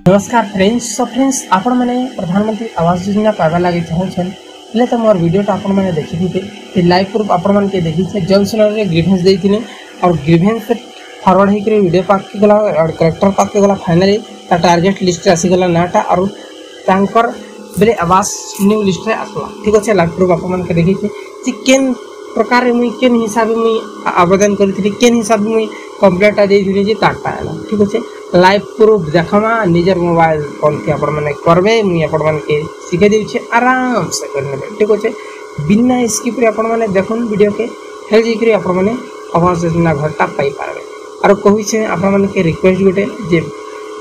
नमस्कार फ्रेंड्स आपण मैंने प्रधानमंत्री आवास योजना पाइबा लगे चाहूँ तो मोर वीडियोटा आपण मैंने देखी थे लाइव प्रूफ आपण मैंने के देखी थे जॉनसन ग्रीवेंस देती और ग्रीवेंस फॉरवर्ड होकर वीडियो पाक के गला और कलेक्टर पाक के गला फाइनली टारगेट लिस्ट आसीगला नाटा और तांकर बेले आवास न्यू लिस्ट आसला ठीक अच्छे लाइव प्रूफ आपण मैंने देखी थे केन प्रकार मुई केन हिसाब मुई आवेदन करी केन हिसाब मुई कंप्लेंटा देती ताटा है ठीक अच्छे लाइव प्रूफ देखमा निजर मोबाइल फोन के आपण माने करबे मुई आपण मान के सिखे देउछे आराम से करने ठीक अच्छे बिना स्किप रे आपण माने देखुन वीडियो के हेल जी करी आपण माने आवास योजना घरटा पाई पारबे और कहू छे आपण मान के रिक्वेस्ट गोटे जे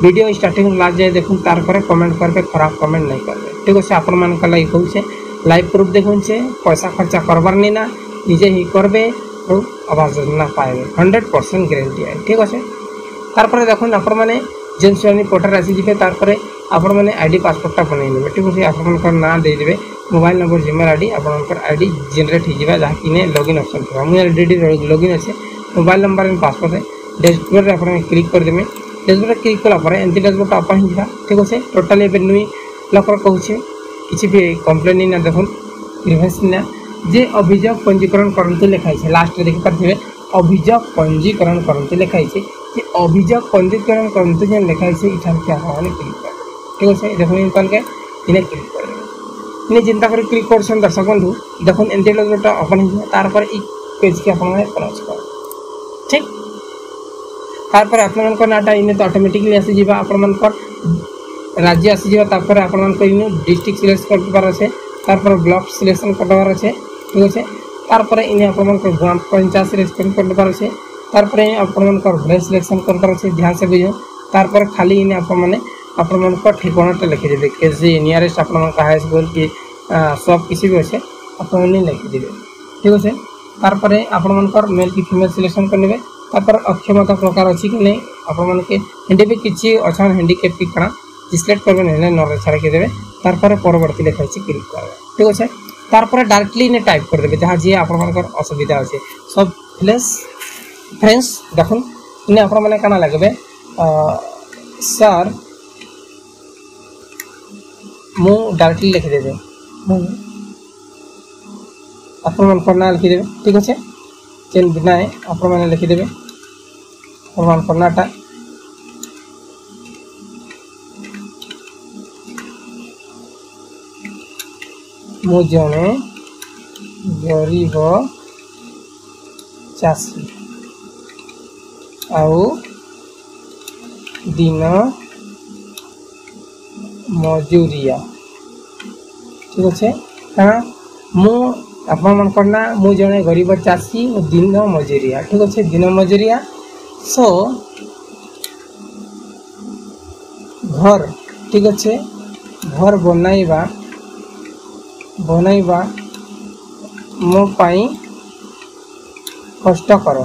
वीडियो स्टार्टिंग लास्ट जाए देखुन तार पर कमेंट करबे खराब कमेंट नहीं करबे ठीक अच्छे आपण मान का लागि कहू छे लाइव प्रूफ देखुन छे पैसा खर्चा करबार नहीं ना निजे ही करबे और आवास योजना पाएबे 100% गारंटी है ठीक अच्छे तारपर देखुन आपण मैंने जेन श्रेणी पोर्टल आसी जिबे तारपर आपण मैंने आईडी पासपोर्टटा बनै नेबे ठीक अछि आपण नाम दे देबे मोबाइल नंबर जीमेल आईडी आपण आईडी जनरेट हो जिबा जहा किने लॉगिन ऑप्शन थिबा मु ऑलरेडी लॉगिन अछि मोबाइल नंबर एंड पासवर्ड है डैशबोर्ड रे आपण क्लिक कर देबे डैशबोर्ड क्लिक कला पर एंटी डैशबोर्ड ओपन हो जिबा ठीक अछि टोटल एबे नुई लकर कहू छे किछि भी कंप्लेन ना देखुन ग्रीवेंस ना जे अभियोग पंजीकरण करंतु लिखाई छे लास्ट रे देखि परथिबे अभियोग पंजीकरण करंतु लिखाई छे कि अभियोग पंजीकरण करंतु जे लिखाई छे इठान के आने क्लिक कर ठीक है देखो इन के इने क्लिक कर इने चिंता कर क्लिक करछन दर्शक बंधु देखो एंटी डैशबोर्ड ओपन हो तार पर ई पेज के आपण में क्रॉस कर ठीक तार पर आपण मन को नाटा इने तो ऑटोमेटिकली आसी जिबा आपण मन पर राज्य आसी जिबा तार पर आपण मन को इने डिस्ट्रिक्ट सिलेक्ट कर पार আছে तार पर ब्लॉक सिलेक्शन करबार আছে ठीक আছে तार पर इने आपण मन को ग्राम पंचायत सिलेक्ट कर पार আছে तार पर आपण मन को विलेज सिलेक्शन कर पार আছে ध्यान से बुझो तार पर खाली इने आपण मन को ठिकानाटा लिखि देबे केजे नियरेस्ट आपण मन का हाई स्कूल की सब किसी भी আছে आपण ने लिखि देबे ठीक আছে तार पर आपण मन को मेल की फीमेल सिलेक्शन कर नेबे तार पर अक्षमता प्रकार अछि कि नहीं आपण मन के हिंदी भी किछि अछन हैंडीकैप की कणा सिलेक्ट करबे नै नॉर्मल छाड़ के देबे तार पर परवर्ती लिखाई छै क्लिक करबे ठीक আছে तार पर डायरेक्टली ने टाइप कर देबे जहां जे आपण मन को असुविधा अछि सब प्लस फ्रेंड्स देखुन इने आपण माने काना लागबे सर मु डायरेक्टली लिख देबे आपण मन करना लिख देबे ठीक আছে चेन बिना है आपण माने लिख देबे प्रमाण करनाटा मु जने गरीब चासी आउ दिन मजूरिया ठीक अच्छे हाँ मु आपण मन करना मु जने गरीब चासी दिन मजूरिया ठीक अच्छे दिन मजूरिया सो घर ठीक अच्छे घर बनैबा मो पाई कष्ट करो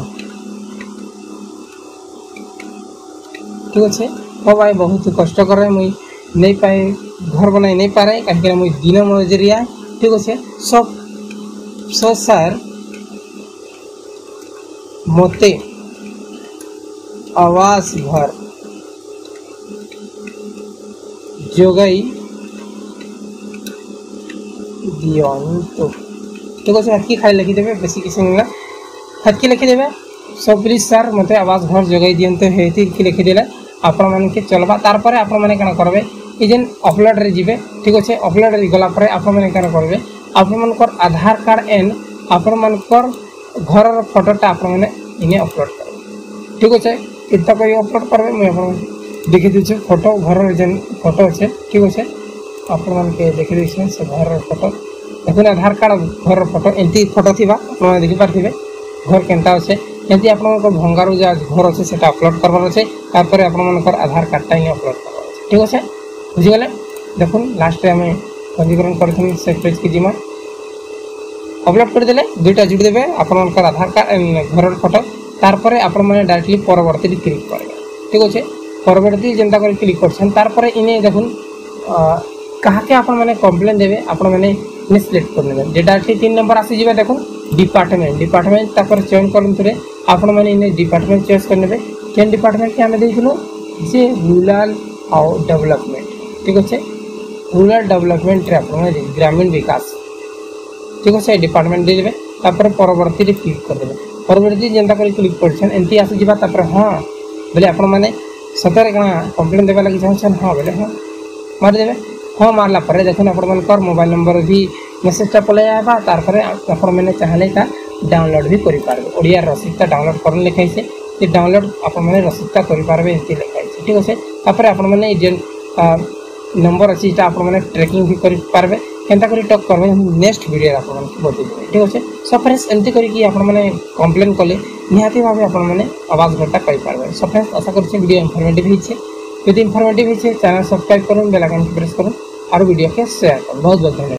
ठीक अच्छे मो भाई बहुत कष्ट करे मुई नहीं पाए घर बनाई नहीं पारे कहीं मुई दिन मजूरिया ठीक अच्छे सब सो सर मते आवास घर जोगाई दियंतु ठीक अच्छे हटकी खाई लिखी देवे बेसी किसी मिला हटकी लिखी देवे सब प्लीज सर मते आवास घर जोगाई दियंतु हेती लिखी देले आपण मन के चलबा तार पर आपण माने काना करबे ई जेन अपलोड रे जिबे ठीक अच्छे अपलोड रे गला पर आपण माने काना करबे आपण मन कर आधार कार्ड एंड आपण मन कर घर रो फोटोटा आपण माने इने अपलोड करबे ठीक अच्छे इतना कोई अपलोड करबे मैं आपण देखि दिछे फोटो घर रो जेन फोटो अच्छे ठीक अच्छे आपण मन के देखि दिछे से घर रो फोटो देखुन आधार कार्ड घर फोटो एंती फोटो थिबा आपण देखि पारथिबे घर केनता अच्छे एंती आपण को भंगारू जा घर अच्छे सेटा अपलोड करबार अच्छे तार पर आपण मन कर आधार कार्ड टाइम अपलोड करबार अच्छे ठीक अच्छे बुझि गेले देखुन लास्ट रे हमें पंजीकरण करथन से पेज के जिमा अपलोड कर देले दुटा जुड़ देबे आपण मन कर आधार कार्ड घर फोटो तार पर आपण माने डायरेक्टली परवर्ती क्लिक करबे ठीक अच्छे परवर्ती जेंता कर क्लिक करछन तार पर इने देखुन कहा के आपण माने कंप्लेन देबे आपण माने ने सिलेक्ट कर नेबे जे डायरेक्टली 3 नंबर आसी जिबे देखुन डिपार्टमेंट तापर चयन करंतुरे आपण माने इने डिपार्टमेंट चॉइस कर नेबे केन डिपार्टमेंट के हमें देखिनु जे रूरल आउ डेवलपमेंट ठीक अच्छे रूरल डेवलपमेंट ग्रामीण विकास ठीक अच्छे डिपार्टमेंट देदेवे तापर परवर्ती क्लिक करदे परवर्ती जेनता कर क्लिक करछन एंती आसी जिबा तापर हां बोले आपण माने सतरे कणा कंप्लेन देबा लागि चाहछन हां बोले हां मार देबे हां मारला पर देखन आपण मन कर मोबाइल नंबर भी मेसेजटा पले आबा तार पर आपण माने चाहले ता डाउनलोड भी करि पारबे ओडिया रसीदटा डाउनलोड करन लिखाइ से ये डाउनलोड आपण माने रसीदटा करि पारबे एंती लिखाइ से ठीक अछि तापर आपण माने जेन नंबर अछि ता आपण माने ट्रैकिंग भी करि पारबे केनता करि टॉक करबे नेक्स्ट वीडियो आपण मन बतै देबे ठीक अछि सो फ्रेंड्स एंती करि कि आपण माने कंप्लेन कले निहाती भाबे आपण माने आवाज घटा करि पारबे सो फ्रेंड्स आशा करछि वीडियो इन्फॉर्मेटिव हिचे यदि इन्फॉर्मेटिव हिचे चैनल सब्सक्राइब करूँ बेल आइकन प्रेस करूँ और वीडियो के शेयर करूँ बहुत बहुत धन्यवाद।